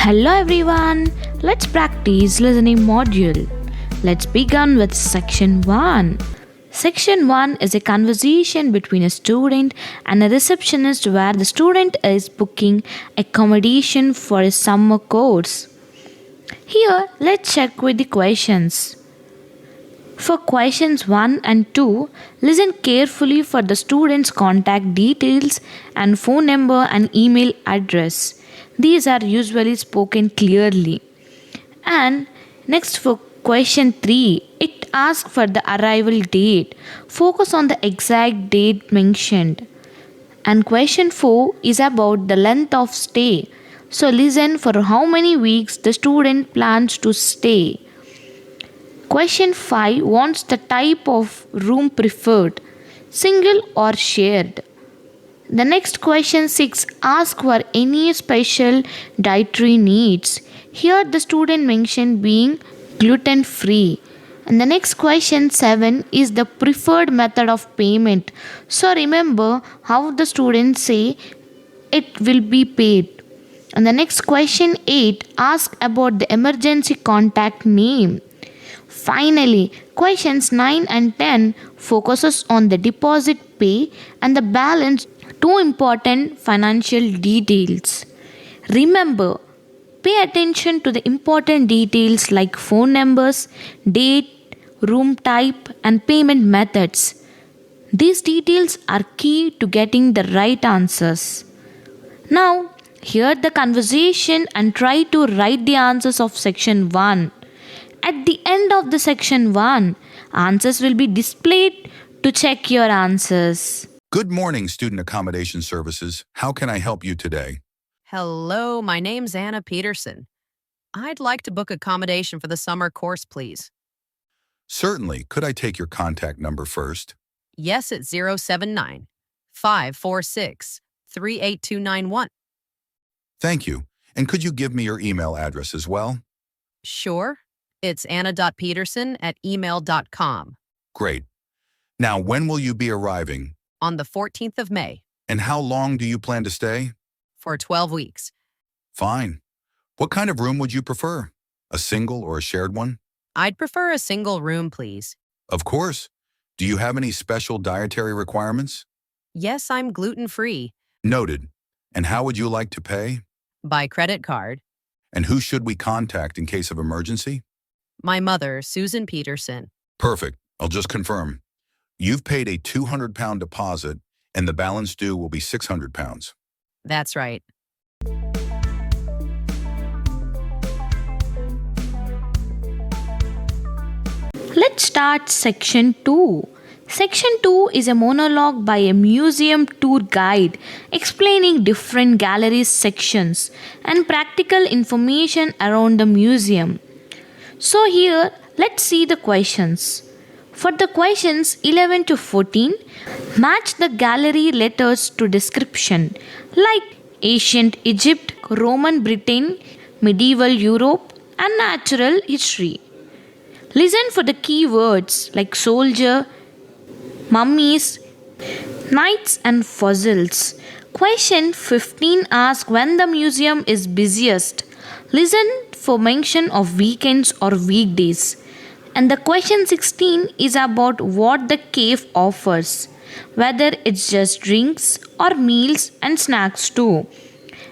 Hello everyone, let's practice listening module. Let's begin with section 1. Section 1 is a conversation between a student and a receptionist where the student is booking accommodation for a summer course. Here, let's check with the questions. For questions 1 and 2, listen carefully for the student's contact details and phone number and email address. These are usually spoken clearly. And next for question 3, it asks for the arrival date. Focus on the exact date mentioned. And question 4 is about the length of stay. So listen for how many weeks the student plans to stay. Question 5 wants the type of room preferred, single or shared. The next question 6 asks for any special dietary needs. Here the student mentioned being gluten free. And the next question 7 is the preferred method of payment. So remember how the students say it will be paid. And the next question 8 asks about the emergency contact name. Finally, questions 9 and 10 focuses on the deposit pay and the balance, two important financial details. Remember, pay attention to the important details like phone numbers, date, room type and payment methods. These details are key to getting the right answers. Now, hear the conversation and try to write the answers of section 1. At the end of the section 1, answers will be displayed to check your answers. Good morning, Student Accommodation Services. How can I help you today? Hello, my name's Anna Peterson. I'd like to book accommodation for the summer course, please. Certainly. Could I take your contact number first? Yes, it's 079 546 38291. Thank you. And could you give me your email address as well? Sure. It's anna.peterson@email.com. Great. Now, when will you be arriving? On the 14th of May. And how long do you plan to stay? For 12 weeks. Fine. What kind of room would you prefer? A single or a shared one? I'd prefer a single room, please. Of course. Do you have any special dietary requirements? Yes, I'm gluten-free. Noted. And how would you like to pay? By credit card. And who should we contact in case of emergency? My mother, Susan Peterson. Perfect. I'll just confirm. You've paid a £200 deposit, and the balance due will be £600. That's right. Let's start section 2. Section 2 is a monologue by a museum tour guide explaining different gallery sections and practical information around the museum. So here, let's see the questions. For the questions 11 to 14, match the gallery letters to description like ancient Egypt, Roman Britain, medieval Europe, and natural history. Listen for the key words like soldier, mummies, knights, and fossils. Question 15 asks when the museum is busiest. Listen for mention of weekends or weekdays. And the question 16 is about what the cave offers, whether it's just drinks or meals and snacks too.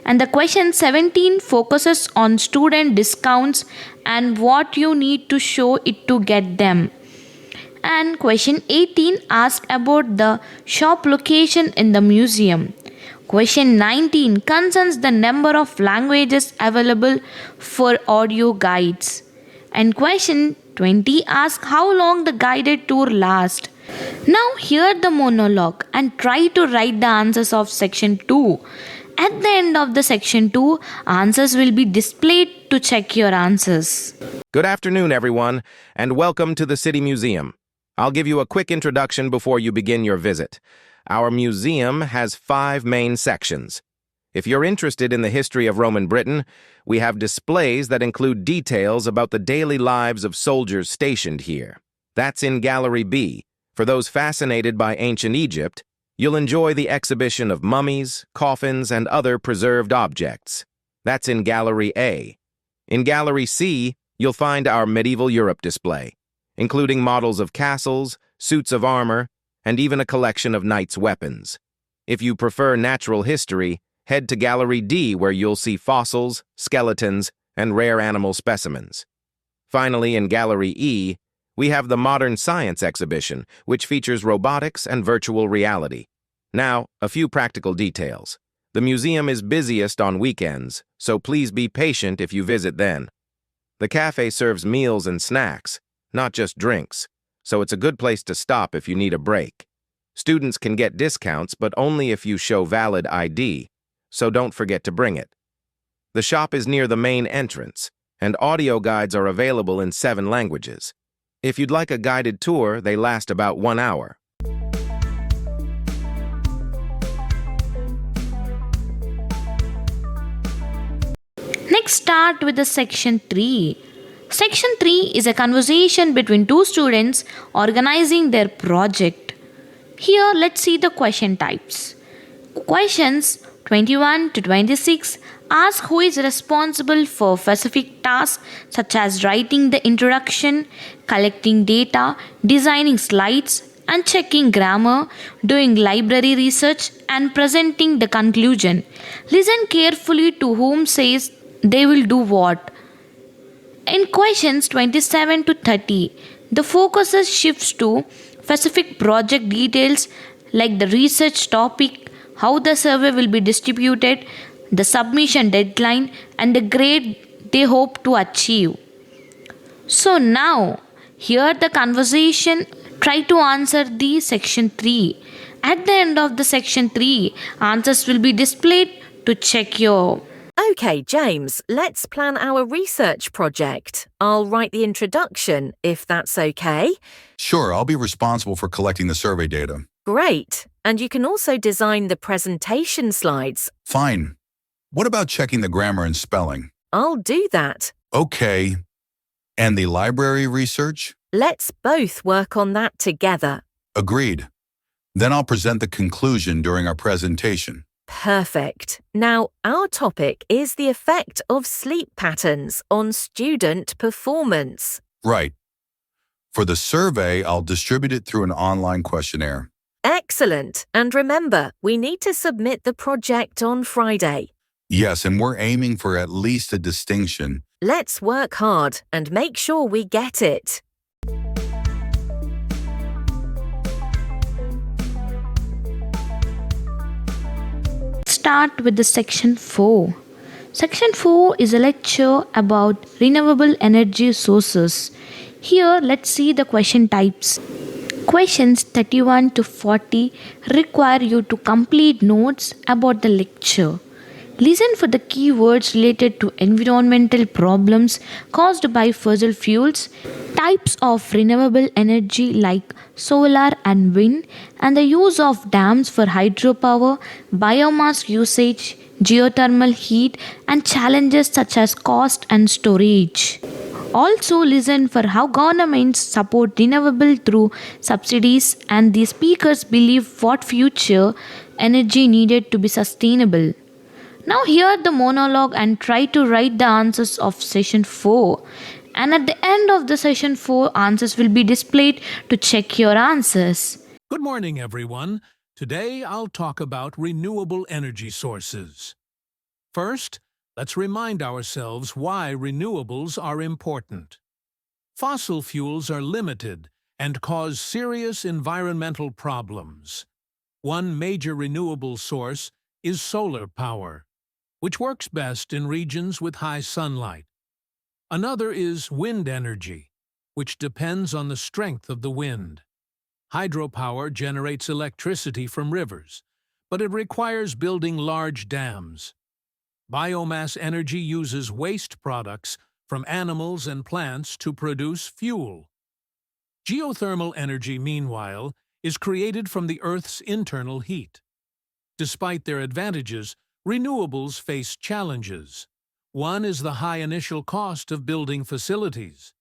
And the question 17 focuses on student discounts and what you need to show it to get them. And question 18 asks about the shop location in the museum. Question 19 concerns the number of languages available for audio guides. And question 20 asks how long the guided tour lasts. Now hear the monologue and try to write the answers of section 2. At the end of the section 2, answers will be displayed to check your answers. Good afternoon, everyone, and welcome to the City Museum. I'll give you a quick introduction before you begin your visit. Our museum has 5 main sections. If you're interested in the history of Roman Britain, we have displays that include details about the daily lives of soldiers stationed here. That's in Gallery B. For those fascinated by ancient Egypt, you'll enjoy the exhibition of mummies, coffins, and other preserved objects. That's in Gallery A. In Gallery C, you'll find our medieval Europe display, including models of castles, suits of armor, and even a collection of knights' weapons. If you prefer natural history, head to Gallery D where you'll see fossils, skeletons, and rare animal specimens. Finally, in Gallery E, we have the Modern Science exhibition, which features robotics and virtual reality. Now, a few practical details. The museum is busiest on weekends, so please be patient if you visit then. The cafe serves meals and snacks, not just drinks, so it's a good place to stop if you need a break. Students can get discounts, but only if you show valid ID, so don't forget to bring it. The shop is near the main entrance, and audio guides are available in 7 languages. If you'd like a guided tour, they last about 1 hour. Next, start with the section 3. Section 3 is a conversation between two students organizing their project. Here, let's see the question types. Questions 21 to 26 ask who is responsible for specific tasks such as writing the introduction, collecting data, designing slides, and checking grammar, doing library research, and presenting the conclusion. Listen carefully to whom says they will do what. In questions 27 to 30, the focus shifts to specific project details like the research topic, how the survey will be distributed, the submission deadline, and the grade they hope to achieve. So now, here the conversation, try to answer the section 3. At the end of the section 3, answers will be displayed to check your. Okay, James, let's plan our research project. I'll write the introduction, if that's okay. Sure, I'll be responsible for collecting the survey data. Great. And you can also design the presentation slides. Fine. What about checking the grammar and spelling? I'll do that. Okay. And the library research? Let's both work on that together. Agreed. Then I'll present the conclusion during our presentation. Perfect. Now, our topic is the effect of sleep patterns on student performance. Right. For the survey, I'll distribute it through an online questionnaire. Excellent. And remember, we need to submit the project on Friday. Yes, and we're aiming for at least a distinction. Let's work hard and make sure we get it. Start with the section 4. Section 4 is a lecture about renewable energy sources. Here, let's see the question types. Questions 31 to 40 require you to complete notes about the lecture. Listen for the keywords related to environmental problems caused by fossil fuels, types of renewable energy like solar and wind, and the use of dams for hydropower, biomass usage, geothermal heat, and challenges such as cost and storage. Also listen for how governments support renewable through subsidies and the speakers believe what future energy needed to be sustainable. Now hear the monologue and try to write the answers of session 4. And at the end of the session 4, answers will be displayed to check your answers. Good morning, everyone. Today I'll talk about renewable energy sources. First, let's remind ourselves why renewables are important. Fossil fuels are limited and cause serious environmental problems. One major renewable source is solar power, which works best in regions with high sunlight. Another is wind energy, which depends on the strength of the wind. Hydropower generates electricity from rivers, but it requires building large dams. Biomass energy uses waste products from animals and plants to produce fuel. Geothermal energy, meanwhile, is created from the Earth's internal heat. Despite their advantages, renewables face challenges. One is the high initial cost of building facilities.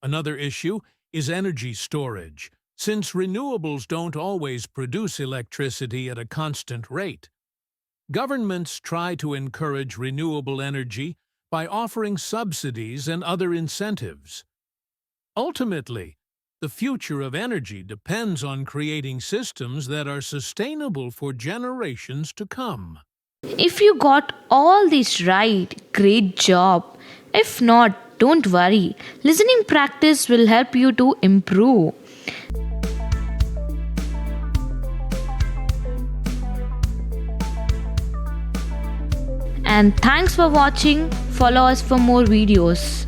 Another issue is energy storage, since renewables don't always produce electricity at a constant rate. Governments try to encourage renewable energy by offering subsidies and other incentives. Ultimately, the future of energy depends on creating systems that are sustainable for generations to come. If you got all these right, great job. If not, don't worry. Listening practice will help you to improve. And thanks for watching. Follow us for more videos.